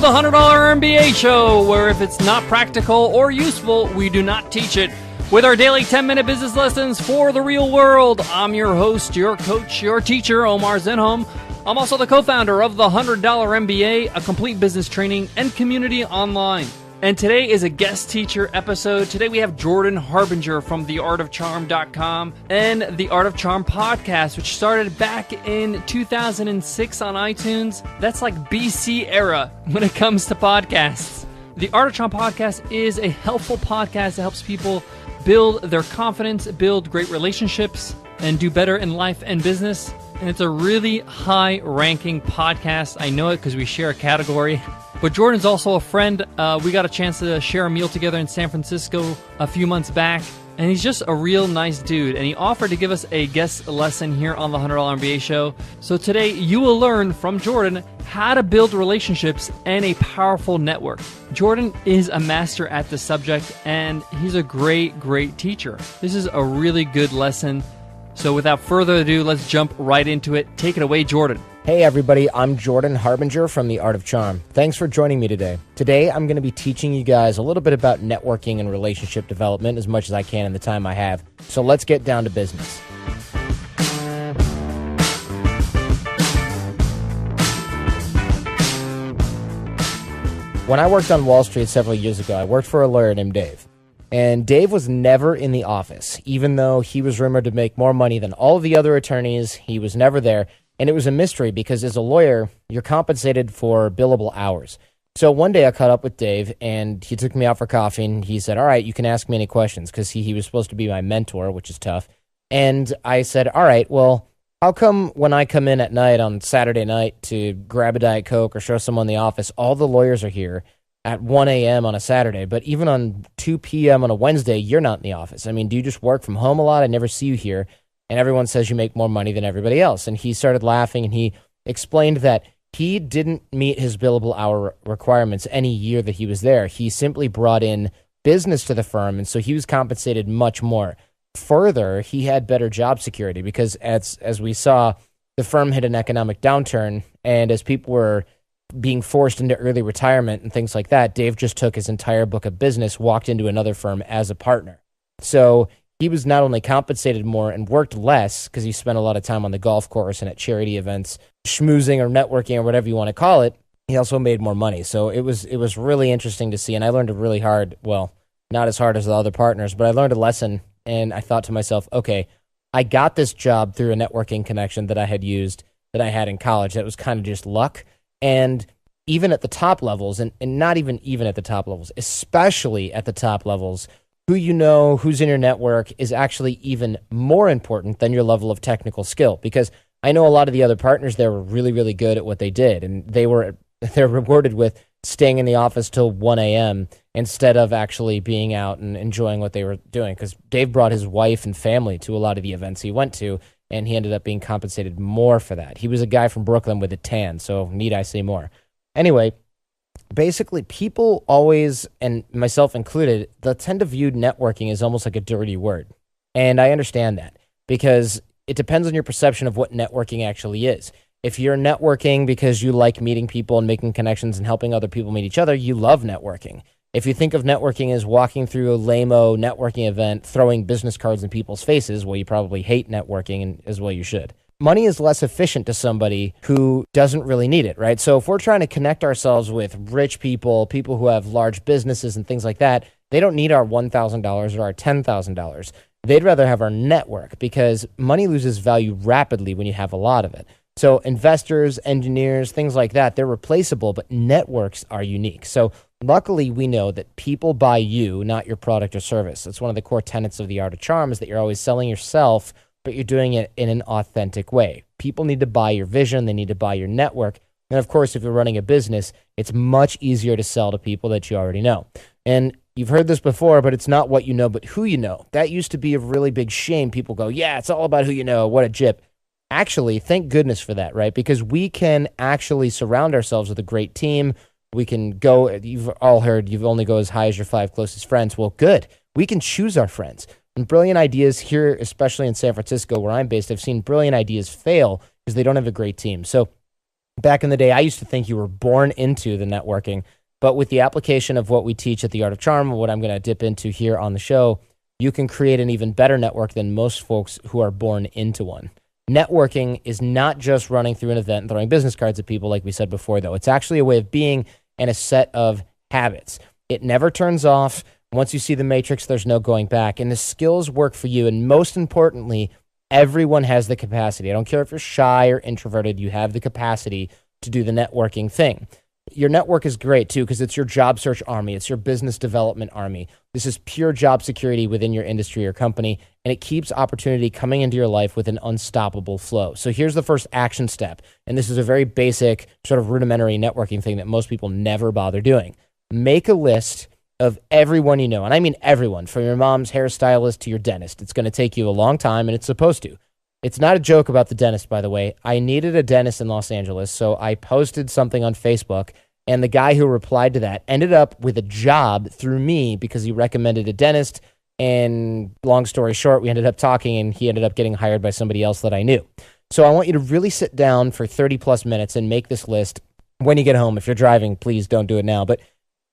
the $100 MBA Show, where if it's not practical or useful, we do not teach it. With our daily 10-minute business lessons for the real world, I'm your host, your coach, your teacher, Omar Zenhom. I'm also the co-founder of the $100 MBA, a complete business training and community online. And today is a guest teacher episode. Today we have Jordan Harbinger from theartofcharm.com and the Art of Charm podcast, which started back in 2006 on iTunes. That's like BC era when it comes to podcasts. The Art of Charm podcast is a helpful podcast that helps people build their confidence, build great relationships, and do better in life and business. And it's a really high-ranking podcast. I know it because we share a category. But Jordan's also a friend. We got a chance to share a meal together in San Francisco a few months back. And he's just a real nice dude. And he offered to give us a guest lesson here on the $100 MBA Show. So today you will learn from Jordan how to build relationships and a powerful network. Jordan is a master at this subject, and he's a great, great teacher. This is a really good lesson. So without further ado, let's jump right into it. Take it away, Jordan. Hey everybody, I'm Jordan Harbinger from The Art of Charm. Thanks for joining me today. Today I'm going to be teaching you guys a little bit about networking and relationship development as much as I can in the time I have. So let's get down to business. When I worked on Wall Street several years ago, I worked for a lawyer named Dave. And Dave was never in the office, even though he was rumored to make more money than all of the other attorneys. He was never there. And it was a mystery because as a lawyer, you're compensated for billable hours. So one day I caught up with Dave and he took me out for coffee and he said, all right, you can ask me any questions, because he was supposed to be my mentor, which is tough. And I said, all right, well, how come when I come in at night on Saturday night to grab a Diet Coke or show someone in the office, all the lawyers are here at 1 a.m. on a Saturday, but even on 2 p.m. on a Wednesday, you're not in the office? I mean, do you just work from home a lot? I never see you here. And everyone says you make more money than everybody else. And he started laughing, and he explained that he didn't meet his billable hour requirements any year that he was there. He simply brought in business to the firm, and so he was compensated much more. Further, he had better job security because as we saw, the firm hit an economic downturn, and as people were being forced into early retirement and things like that, Dave just took his entire book of business, walked into another firm as a partner. So he was not only compensated more and worked less because he spent a lot of time on the golf course and at charity events, schmoozing or networking or whatever you want to call it, he also made more money. So it was really interesting to see, and I learned a really hard, well, not as hard as the other partners, but I learned a lesson, and I thought to myself, okay, I got this job through a networking connection that I had used, that I had in college. That was kind of just luck. And even at the top levels, and not even at the top levels, especially at the top levels, who you know, who's in your network is actually even more important than your level of technical skill. Because I know a lot of the other partners there were really, really good at what they did, and they're rewarded with staying in the office till 1 a.m. instead of actually being out and enjoying what they were doing. Because Dave brought his wife and family to a lot of the events he went to, and he ended up being compensated more for that. He was a guy from Brooklyn with a tan, so need I say more? Anyway, basically, people always, and myself included, they'll tend to view networking as almost like a dirty word. And I understand that because it depends on your perception of what networking actually is. If you're networking because you like meeting people and making connections and helping other people meet each other, you love networking. If you think of networking as walking through a lame-o networking event, throwing business cards in people's faces, well, you probably hate networking, and as well you should. Money is less efficient to somebody who doesn't really need it, right? So if we're trying to connect ourselves with rich people, people who have large businesses and things like that, they don't need our $1,000 or our $10,000. They'd rather have our network because money loses value rapidly when you have a lot of it. So investors, engineers, things like that, they're replaceable, but networks are unique. So luckily, we know that people buy you, not your product or service. That's one of the core tenets of the Art of Charm, is that you're always selling yourself, but you're doing it in an authentic way. People need to buy your vision. They need to buy your network. And of course, if you're running a business, it's much easier to sell to people that you already know. And you've heard this before, but it's not what you know, but who you know. That used to be a really big shame. People go, yeah, it's all about who you know. What a jip. Actually, thank goodness for that, right? Because we can actually surround ourselves with a great team. We can go, you've all heard, you only go as high as your 5 closest friends. Well, good. We can choose our friends. And brilliant ideas here, especially in San Francisco, where I'm based, I've seen brilliant ideas fail because they don't have a great team. So Back in the day, I used to think you were born into the networking, but with the application of what we teach at the Art of Charm, what I'm going to dip into here on the show, you can create an even better network than most folks who are born into one. Networking is not just running through an event and throwing business cards at people like we said before, though. It's actually a way of being and a set of habits. It never turns off. Once you see the matrix, there's no going back. And the skills work for you. And most importantly, everyone has the capacity. I don't care if you're shy or introverted, you have the capacity to do the networking thing. Your network is great too because it's your job search army. It's your business development army. This is pure job security within your industry or company, and it keeps opportunity coming into your life with an unstoppable flow. So here's the first action step, and this is a very basic sort of rudimentary networking thing that most people never bother doing. Make a list of everyone you know, and I mean everyone, from your mom's hairstylist to your dentist. It's going to take you a long time, and it's supposed to. It's not a joke about the dentist, by the way. I needed a dentist in Los Angeles, so I posted something on Facebook, and the guy who replied to that ended up with a job through me because he recommended a dentist, and long story short, we ended up talking, and he ended up getting hired by somebody else that I knew. So I want you to really sit down for 30-plus minutes and make this list when you get home. If you're driving, please don't do it now, but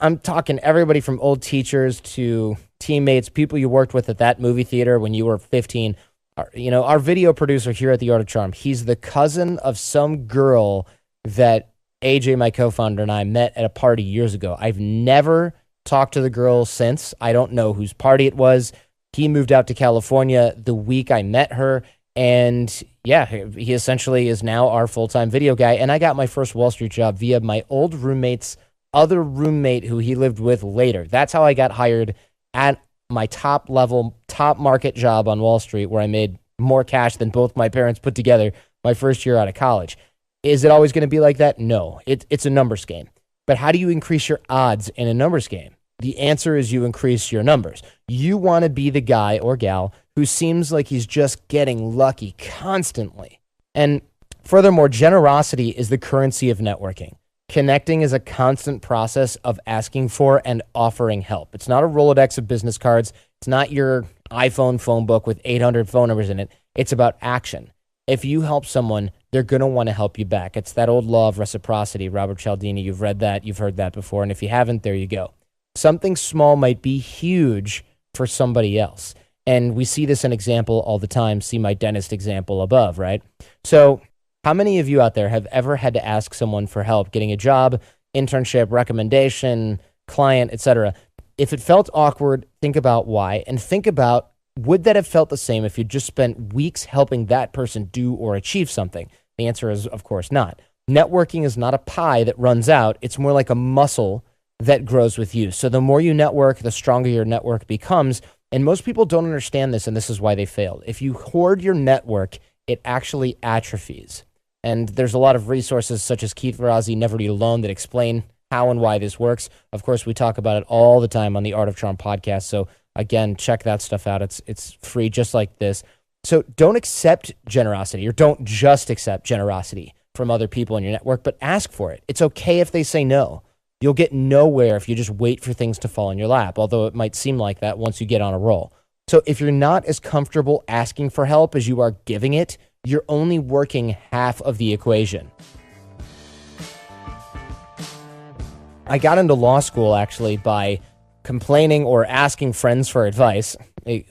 I'm talking everybody from old teachers to teammates, people you worked with at that movie theater when you were 15. Our video producer here at the Art of Charm, he's the cousin of some girl that AJ, my co-founder, and I met at a party years ago. I've never talked to the girl since. I don't know whose party it was. He moved out to California the week I met her, and yeah, he essentially is now our full-time video guy, and I got my first Wall Street job via my old roommate's other roommate who he lived with later. That's how I got hired at my top level, top market job on Wall Street, where I made more cash than both my parents put together my first year out of college. Is it always going to be like that? No, it's a numbers game. But how do you increase your odds in a numbers game? The answer is you increase your numbers. You want to be the guy or gal who seems like he's just getting lucky constantly. And furthermore, generosity is the currency of networking. Connecting is a constant process of asking for and offering help. It's not a Rolodex of business cards. It's not your iPhone phone book with 800 phone numbers in it. It's about action. If you help someone, they're going to want to help you back. It's that old law of reciprocity. Robert Cialdini, you've read that, you've heard that before. And if you haven't, there you go. Something small might be huge for somebody else. And we see this in example all the time. See my dentist example above, right? So how many of you out there have ever had to ask someone for help getting a job, internship, recommendation, client, etc.? If it felt awkward, think about why, and think about, would that have felt the same if you just spent weeks helping that person do or achieve something? The answer is, of course, not. Networking is not a pie that runs out. It's more like a muscle that grows with you. So the more you network, the stronger your network becomes. And most people don't understand this, and this is why they failed. If you hoard your network, it actually atrophies. And there's a lot of resources such as Keith Ferrazzi, Never Eat Alone, that explain how and why this works. Of course, we talk about it all the time on the Art of Charm podcast. So again, check that stuff out. It's free just like this. So don't accept generosity, or don't just accept generosity from other people in your network, but ask for it. It's okay if they say no. You'll get nowhere if you just wait for things to fall in your lap, although it might seem like that once you get on a roll. So if you're not as comfortable asking for help as you are giving it, you're only working half of the equation. I got into law school actually by complaining or asking friends for advice.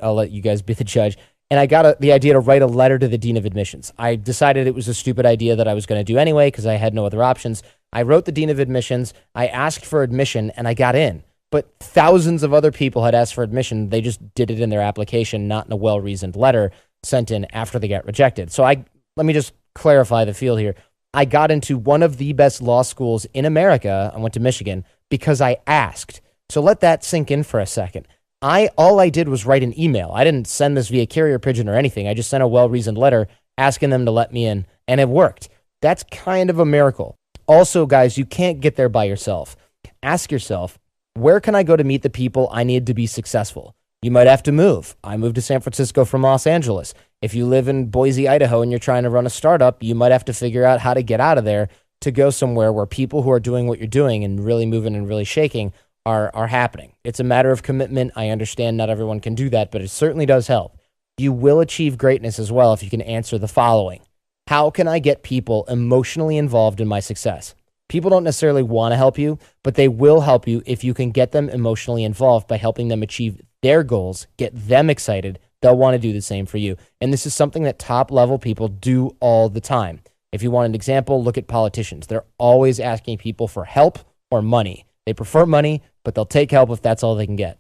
I'll let you guys be the judge. And I got the idea to write a letter to the dean of admissions. I decided it was a stupid idea that I was going to do anyway because I had no other options. I wrote the dean of admissions. I asked for admission and I got in. But thousands of other people had asked for admission. They just did it in their application, not in a well-reasoned letter sent in after they got rejected. So let me just clarify the field here. I got into one of the best law schools in America. I went to Michigan because I asked. So let that sink in for a second. All I did was write an email. I didn't send this via carrier pigeon or anything. I just sent a well-reasoned letter asking them to let me in, and it worked. That's kind of a miracle. Also, guys, you can't get there by yourself. Ask yourself, where can I go to meet the people I need to be successful? You might have to move. I moved to San Francisco from Los Angeles. If you live in Boise, Idaho, and you're trying to run a startup, you might have to figure out how to get out of there to go somewhere where people who are doing what you're doing and really moving and really shaking are happening. It's a matter of commitment. I understand not everyone can do that, but it certainly does help. You will achieve greatness as well if you can answer the following. How can I get people emotionally involved in my success? People don't necessarily want to help you, but they will help you if you can get them emotionally involved by helping them achieve their goals, get them excited. They'll want to do the same for you. And this is something that top-level people do all the time. If you want an example, look at politicians. They're always asking people for help or money. They prefer money, but they'll take help if that's all they can get.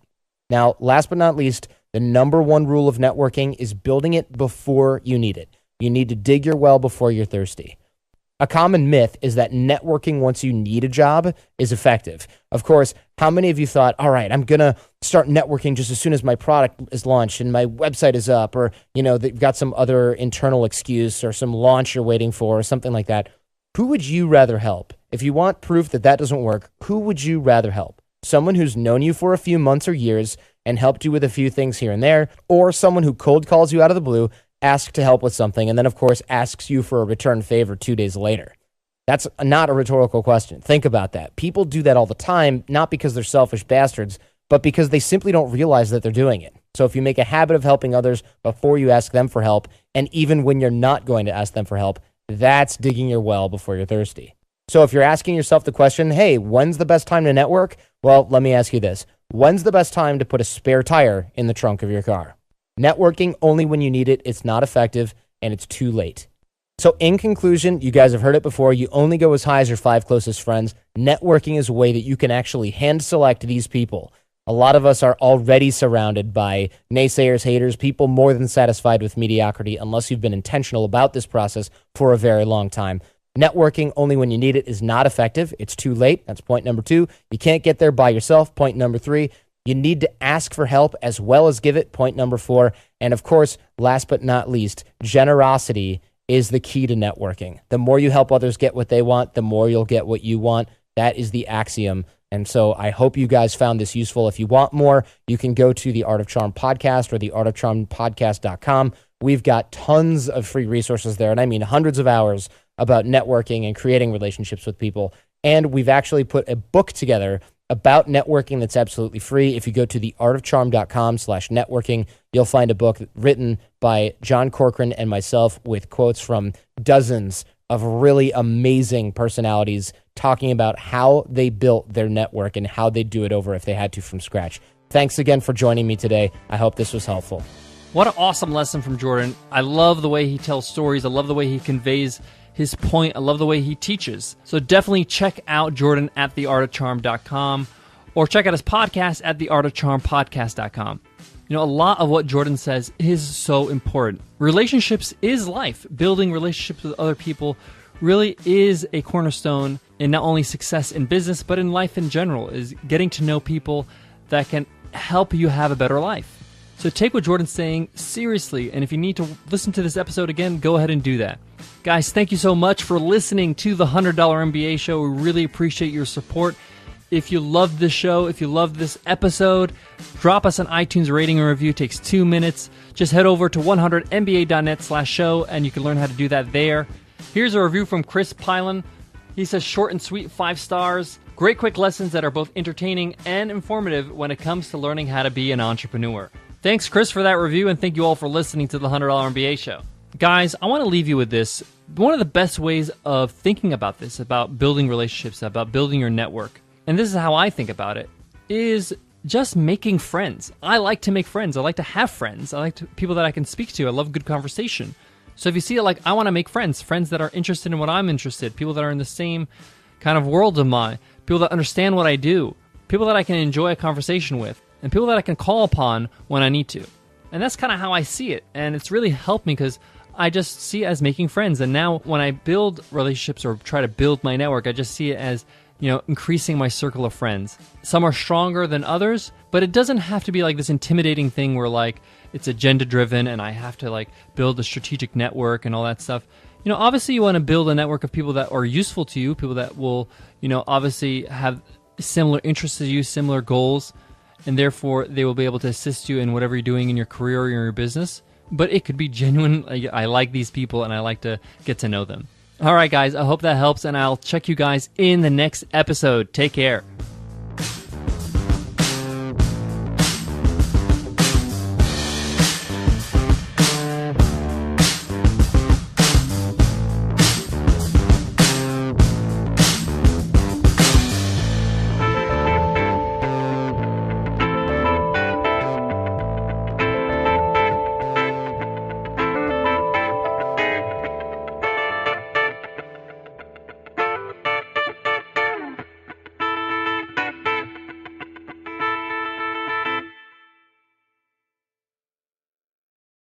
Now, last but not least, the number one rule of networking is building it before you need it. You need to dig your well before you're thirsty. A common myth is that networking once you need a job is effective. Of course, how many of you thought, all right, I'm going to start networking just as soon as my product is launched and my website is up, or, they've got some other internal excuse or some launch you're waiting for or something like that. Who would you rather help? If you want proof that that doesn't work, who would you rather help? Someone who's known you for a few months or years and helped you with a few things here and there, or someone who cold calls you out of the blue, asks to help with something, and then, of course, asks you for a return favor 2 days later? That's not a rhetorical question. Think about that. People do that all the time, not because they're selfish bastards, but because they simply don't realize that they're doing it. So if you make a habit of helping others before you ask them for help, and even when you're not going to ask them for help, that's digging your well before you're thirsty. So if you're asking yourself the question, hey, when's the best time to network? Well, let me ask you this. When's the best time to put a spare tire in the trunk of your car? Networking only when you need it, it's not effective, and it's too late. So in conclusion, you guys have heard it before, you only go as high as your 5 closest friends. Networking is a way that you can actually hand select these people. A lot of us are already surrounded by naysayers, haters, people more than satisfied with mediocrity unless you've been intentional about this process for a very long time. Networking only when you need it is not effective. It's too late. That's point number 2. You can't get there by yourself. Point number 3. You need to ask for help as well as give it. Point number 4. And of course, last but not least, generosity is the key to networking. The more you help others get what they want, the more you'll get what you want. That is the axiom. And so I hope you guys found this useful. If you want more, you can go to the Art of Charm podcast or the artofcharmpodcast.com. We've got tons of free resources there, and I mean hundreds of hours about networking and creating relationships with people. And we've actually put a book together about networking that's absolutely free. If you go to theartofcharm.com/networking, you'll find a book written by John Corcoran and myself with quotes from dozens of really amazing personalities talking about how they built their network and how they do it over if they had to from scratch. Thanks again for joining me today. I hope this was helpful. What an awesome lesson from Jordan. I love the way he tells stories. I love the way he conveys his point. I love the way he teaches. So definitely check out Jordan at theartofcharm.com or check out his podcast at theartofcharmpodcast.com. A lot of what Jordan says is so important. Relationships is life. Building relationships with other people really is a cornerstone in not only success in business, but in life in general, is getting to know people that can help you have a better life. So take what Jordan's saying seriously, and if you need to listen to this episode again, go ahead and do that. Guys, thank you so much for listening to the $100 MBA Show. We really appreciate your support. If you loved this show, if you loved this episode, drop us an iTunes rating and review. It takes 2 minutes. Just head over to 100mba.net/show, and you can learn how to do that there. Here's a review from Chris Pylan. He says, short and sweet, 5 stars. Great quick lessons that are both entertaining and informative when it comes to learning how to be an entrepreneur. Thanks, Chris, for that review, and thank you all for listening to the $100 MBA Show. Guys, I want to leave you with this. One of the best ways of thinking about this, about building relationships, about building your network, and this is how I think about it, is just making friends. I like to make friends. I like to have friends. I like people that I can speak to. I love good conversation. So if you see it like I want to make friends that are interested in what I'm interested, people that are in the same kind of world of mine, people that understand what I do, people that I can enjoy a conversation with, and people that I can call upon when I need to. And that's kind of how I see it. And it's really helped me because I just see it as making friends. And now when I build relationships or try to build my network, I just see it as, increasing my circle of friends. Some are stronger than others, but it doesn't have to be like this intimidating thing where it's agenda driven and I have to build a strategic network and all that stuff. Obviously you want to build a network of people that are useful to you, people that will, obviously have similar interests as you, similar goals, and therefore they will be able to assist you in whatever you're doing in your career or in your business. But it could be genuine. I like these people and I like to get to know them. All right, guys, I hope that helps, and I'll check you guys in the next episode. Take care.